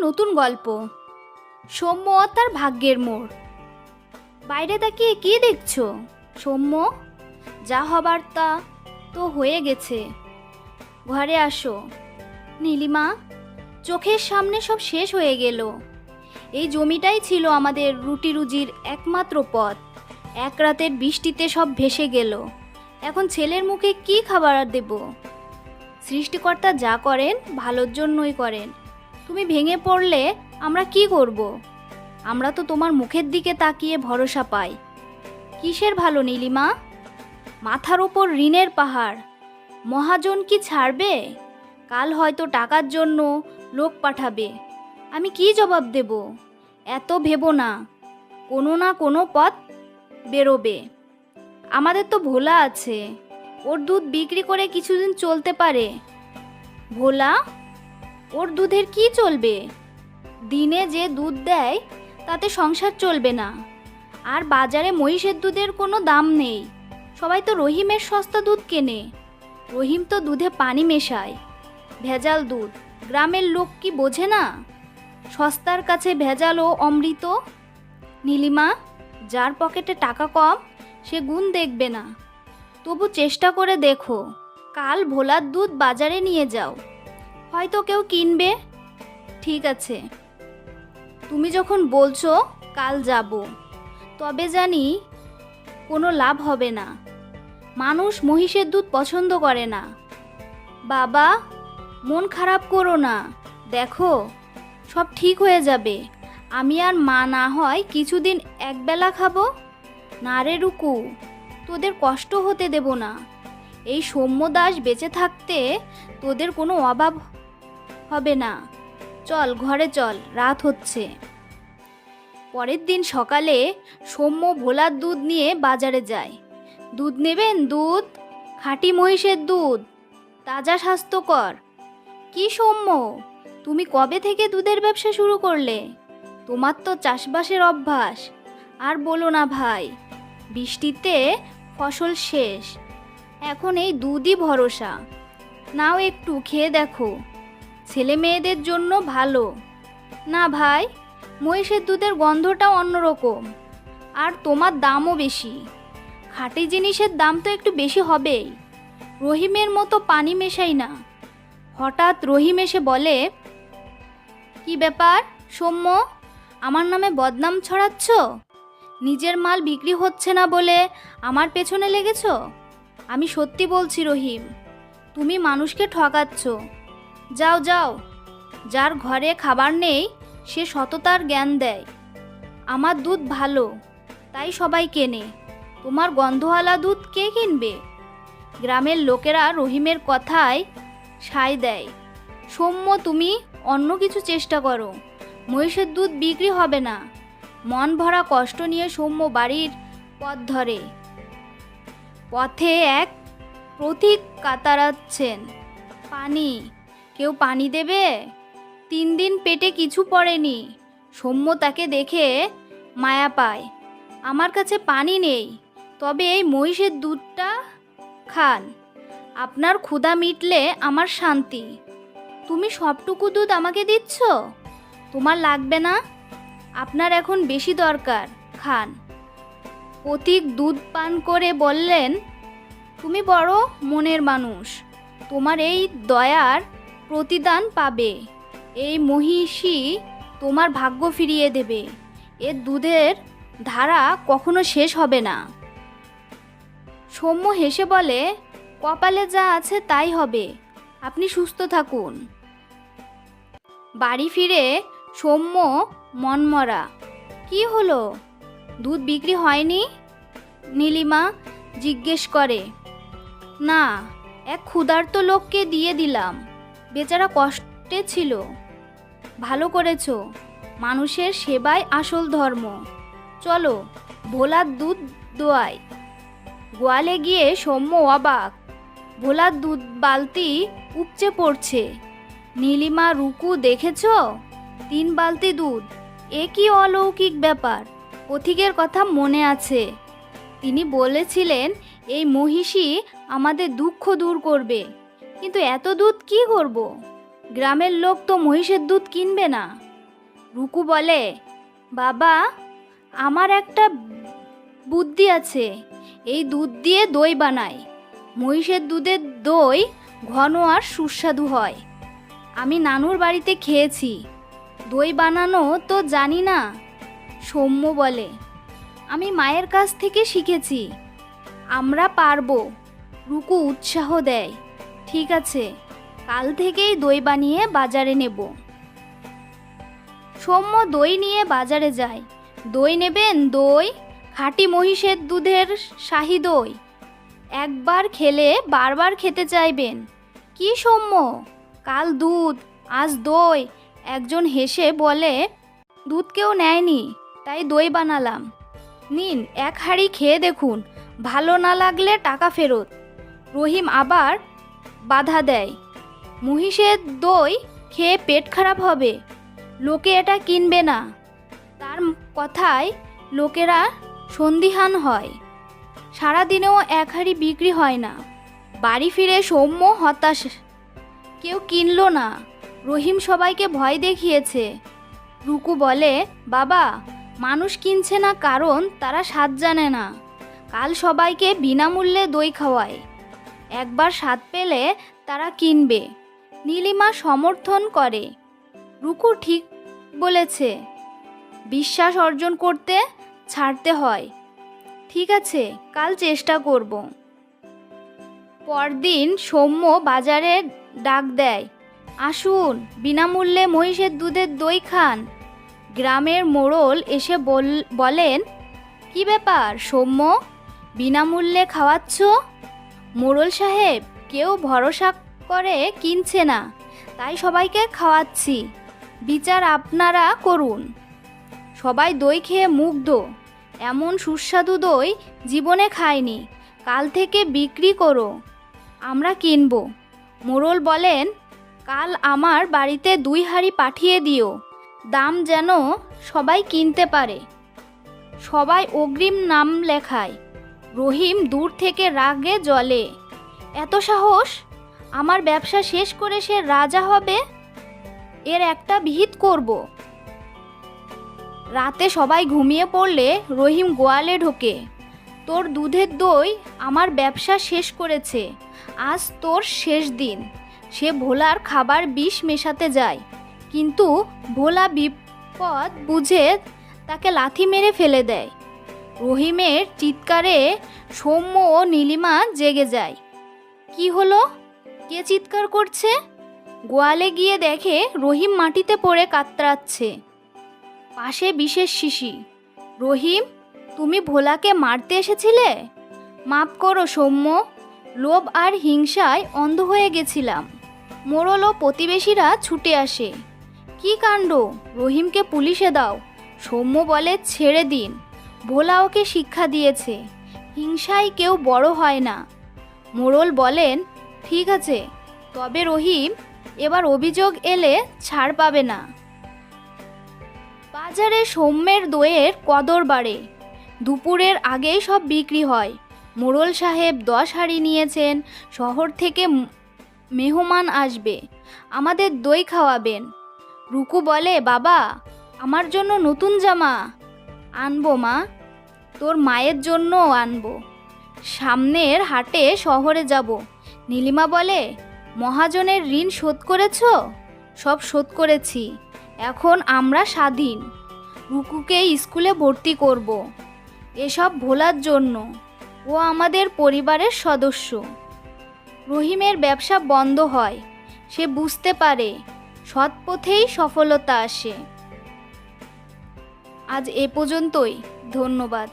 নতুন গল্প, সৌম্য ও তার ভাগ্যের মোড়। বাইরে তাকিয়ে কি দেখছো সৌম্য? যা হবার তা তো হয়ে গেছে, ঘরে আসো। নীলিমা, চোখের সামনে সব শেষ হয়ে গেল। এই জমিটাই ছিল আমাদের রুটি রুজির একমাত্র পথ। এক রাতের বৃষ্টিতে সব ভেসে গেল। এখন ছেলের মুখে কি খাবার দেব? সৃষ্টিকর্তা যা করেন ভালোর জন্যই করেন। তুমি ভেঙে পড়লে আমরা কি করব? আমরা তো তোমার মুখের দিকে তাকিয়ে ভরসা পাই। কিসের ভালো নীলিমা? মাথার ওপর ঋণের পাহাড়, মহাজন কি ছাড়বে? কাল হয়তো টাকার জন্য লোক পাঠাবে। আমি কি জবাব দেব? এত ভেবো না, কোনো না কোনো পথ বেরোবে। আমাদের তো ভোলা আছে, ওর দুধ বিক্রি করে কিছুদিন চলতে পারে। ভোলা? ওর দুধের কি চলবে? দিনে যে দুধ দেয় তাতে সংসার চলবে না। আর বাজারে মহিষের দুধের কোনো দাম নেই। সবাই তো রহিমের সস্তা দুধ কেনে। রহিম তো দুধে পানি মেশায়, ভেজাল দুধ। গ্রামের লোক কি বোঝে না? সস্তার কাছে ভেজাল ও অমৃত। নীলিমা, যার পকেটে টাকা কম সে গুণ দেখবে না। তবু চেষ্টা করে দেখো। কাল ভোলার দুধ বাজারে নিয়ে যাও, হয়তো কেউ কিনবে। ঠিক আছে, তুমি যখন বলছো কাল যাব, তবে জানি কোনো লাভ হবে না। মানুষ মহিষের দুধ পছন্দ করে না। বাবা, মন খারাপ করো না, দেখো সব ঠিক হয়ে যাবে। আমি আর মা না হয় কিছুদিন একবেলা খাবো। না রে রুকু, তোদের কষ্ট হতে দেব না। এই সৌম্য দাস বেঁচে থাকতে তোদের কোনো অভাব হবে না। চল ঘরে চল, রাত হচ্ছে। পরের দিন সকালে সৌম্য ভোলার দুধ নিয়ে বাজারে যায়। দুধ নেবেন? দুধ, খাঁটি মহিষের দুধ, তাজা, স্বাস্থ্যকর। কি সৌম্য, তুমি কবে থেকে দুধের ব্যবসা শুরু করলে? তোমার তো চাষবাসের অভ্যাস। আর বলো না ভাই, বৃষ্টিতে ফসল শেষ, এখন এই দুধই ভরসা। নাও একটু খেয়ে দেখো, ছেলে মেয়েদের জন্য ভালো। না ভাই, মহিষের দুধের গন্ধটাও অন্যরকম, আর তোমার দামও বেশি। খাঁটি জিনিসের দাম তো একটু বেশি হবেই। রহিমের মতো পানি মেশাই না। হঠাৎ রহিম এসে বলে, কি ব্যাপার সৌম্য, আমার নামে বদনাম ছড়াচ্ছ? নিজের মাল বিক্রি হচ্ছে না বলে আমার পেছনে লেগেছ? আমি সত্যি বলছি রহিম, তুমি মানুষকে ঠকাচ্ছ। যাও যাও, যার ঘরে খাবার নেই সে সততার জ্ঞান দেয়। আমার দুধ ভালো, তাই সবাই কেনে। তোমার গন্ধওয়ালা দুধ কে কিনবে? গ্রামের লোকেরা রহিমের কথায় সায় দেয়। সৌম্য, তুমি অন্য কিছু চেষ্টা করো, মহিষের দুধ বিক্রি হবে না। মন ভরা কষ্ট নিয়ে সৌম্য বাড়ির পথ ধরে। পথে এক পথিক কাতরাচ্ছেন। পানি, কেউ পানি দেবে? 3 দিন পেটে কিছু পড়েনি। সৌম্য তাকে দেখে মায়া পায়। আমার কাছে পানি নেই, তবে এই মহিষের দুধটা খান, আপনার ক্ষুধা মিটলে আমার শান্তি। তুমি সবটুকু দুধ আমাকে দিচ্ছ? তোমার লাগবে না, আপনার এখন বেশি দরকার, খান। পথিক দুধ পান করে বললেন, তুমি বড় মনের মানুষ, তোমার এই দয়ার প্রতিদান পাবে। এই মহিষী তোমার ভাগ্য ফিরিয়ে দেবে। এর দুধের ধারা কখনো শেষ হবে না। সৌম্য হেসে বলে, কপালে যা আছে তাই হবে, আপনি সুস্থ থাকুন। বাড়ি ফিরে সৌম্য মনমরা। কি হলো, দুধ বিক্রি হয়নি? নীলিমা জিজ্ঞেস করে। না, এক ক্ষুধার্ত লোককে দিয়ে দিলাম, বেচারা কষ্টে ছিল। ভালো করেছো, মানুষের সেবাই আসল ধর্ম। চলো ভোলার দুধ দোয়াই। গোয়ালে গিয়ে সৌম্য অবাক, ভোলার দুধ বালতি উপচে পড়ছে। নীলিমা, রুকু, দেখেছো 3 বালতি দুধ, এ কি অলৌকিক ব্যাপার। পথিকের কথা মনে আছে, তিনি বলেছিলেন এই মহিষী আমাদের দুঃখ দূর করবে। কিন্তু এত দুধ কি করব? গ্রামের লোক তো মহিষের দুধ কিনবে না। রুকু বলে, বাবা, আমার একটা বুদ্ধি আছে। এই দুধ দিয়ে দই বানাই। মহিষের দুধের দই ঘন আর সুস্বাদু হয়। আমি নানুর বাড়িতে খেয়েছি। দই বানানো তো জানি না। সৌম্য বলে, আমি মায়ের কাছ থেকে শিখেছি। আমরা পারবো। রুকু উৎসাহ দেয়, ঠিক আছে, কাল থেকেই দই বানিয়ে বাজারে নেব। সৌম্য দই নিয়ে বাজারে যায়। দই নেবেন? দই, খাঁটি মহিষের দুধের শাহী দই। একবার খেলে বারবার খেতে চাইবেন। কি সৌম্য, কাল দুধ, আজ দই। একজন হেসে বলে, দুধ কেউ নেয়নি, তাই দই বানালাম। নিন, এক হাঁড়ি খেয়ে দেখুন, ভালো না লাগলে টাকা ফেরত। রহিম আবার বাধা দেয়, মহিষের দই খেয়ে পেট খারাপ হবে, লোকে এটা কিনবে না। তার কথায় লোকেরা সন্দিহান হয়। সারাদিনেও এক হাঁড়ি বিক্রি হয় না। বাড়ি ফিরে সৌম্য হতাশ, কেউ কিনলো না। রহিম সবাইকে ভয় দেখিয়েছে। রুকু বলে, বাবা, মানুষ কিনছে না কারণ তারা স্বাদ জানে না। কাল সবাইকে বিনামূল্যে দই খাওয়ায়, একবার স্বাদ পেলে তারা কিনবে। নীলিমা সমর্থন করে, রুকু ঠিক বলেছে, বিশ্বাস অর্জন করতে ছাড়তে হয়। ঠিক আছে, কাল চেষ্টা করব। পরদিন সৌম্য বাজারে ডাক দেয়, আসুন, বিনামূল্যে মহিষের দুধের দই খান। গ্রামের মোড়ল এসে বলেন, কি ব্যাপার সৌম্য, বিনামূল্যে খাওয়াচ্ছ? মোড়ল সাহেব, কেউ ভরসা করে কিনছে না, তাই সবাইকে খাওয়াচ্ছি। বিচার আপনারা করুন। সবাই দই খেয়ে মুগ্ধ। এমন সুস্বাদু দই জীবনে খায়নি। কাল থেকে বিক্রি করো, আমরা কিনব। মোড়ল বলেন, কাল আমার বাড়িতে 2 হাঁড়ি পাঠিয়ে দিও, দাম যেন সবাই কিনতে পারে। সবাই অগ্রিম নাম লেখায়। রহিম দূর থেকে রাগে জ্বলে, এত সাহস! আমার ব্যবসা শেষ করে সে রাজা হবে। এর একটা বিহিত করব। রাতে সবাই ঘুমিয়ে পড়লে রহিম গোয়ালে ঢোকে। তোর দুধের দই আমার ব্যবসা শেষ করেছে, আজ তোর শেষ দিন। সে ভোলার খাবার বিষ মেশাতে যায়, কিন্তু ভোলা বিপদ বুঝে তাকে লাথি মেরে ফেলে দেয়। রহিমের চিৎকারে সৌম্য ও নীলিমা জেগে যায়। কি হলো? কে চিৎকার করছে? গোয়ালে গিয়ে দেখে রহিম মাটিতে পড়ে কাতরাচ্ছে, পাশে বিষের শিশি। রহিম, তুমি ভোলাকে মারতে এসেছিলে? মাপ করো সৌম্য, লোভ আর হিংসায় অন্ধ হয়ে গেছিলাম। মোড়ল ও প্রতিবেশীরা ছুটে আসে। কি কাণ্ড, রহিমকে পুলিশে দাও। সৌম্য বলে, ছেড়ে দিন, ভোলা ওকে শিক্ষা দিয়েছে, হিংসায় কেউ বড় হয় না। মোড়ল বলেন, ঠিক আছে, তবে রহিম, এবার অভিযোগ এলে ছাড় পাবে না। বাজারে সৌম্যের দইয়ের কদর বাড়ে। দুপুরের আগেই সব বিক্রি হয়। মোড়ল সাহেব 10 হাঁড়ি নিয়েছেন। শহর থেকে মেহমান আসবে, আমাদের দই খাওয়াবেন। রুকু বলে, বাবা, আমার জন্য নতুন জামা আনবো মা, তোর মায়ের জন্যও আনবো। সামনের হাটে শহরে যাব। নীলিমা বলে, মহাজনের ঋণ শোধ করেছ? সব শোধ করেছি, এখন আমরা স্বাধীন। রুকুকে স্কুলে ভর্তি করব। এসব ভোলার জন্য, ও আমাদের পরিবারের সদস্য। রহিমের ব্যবসা বন্ধ হয়। সে বুঝতে পারে সৎ পথেই সফলতা আসে। আজ এ পর্যন্তই, ধন্যবাদ।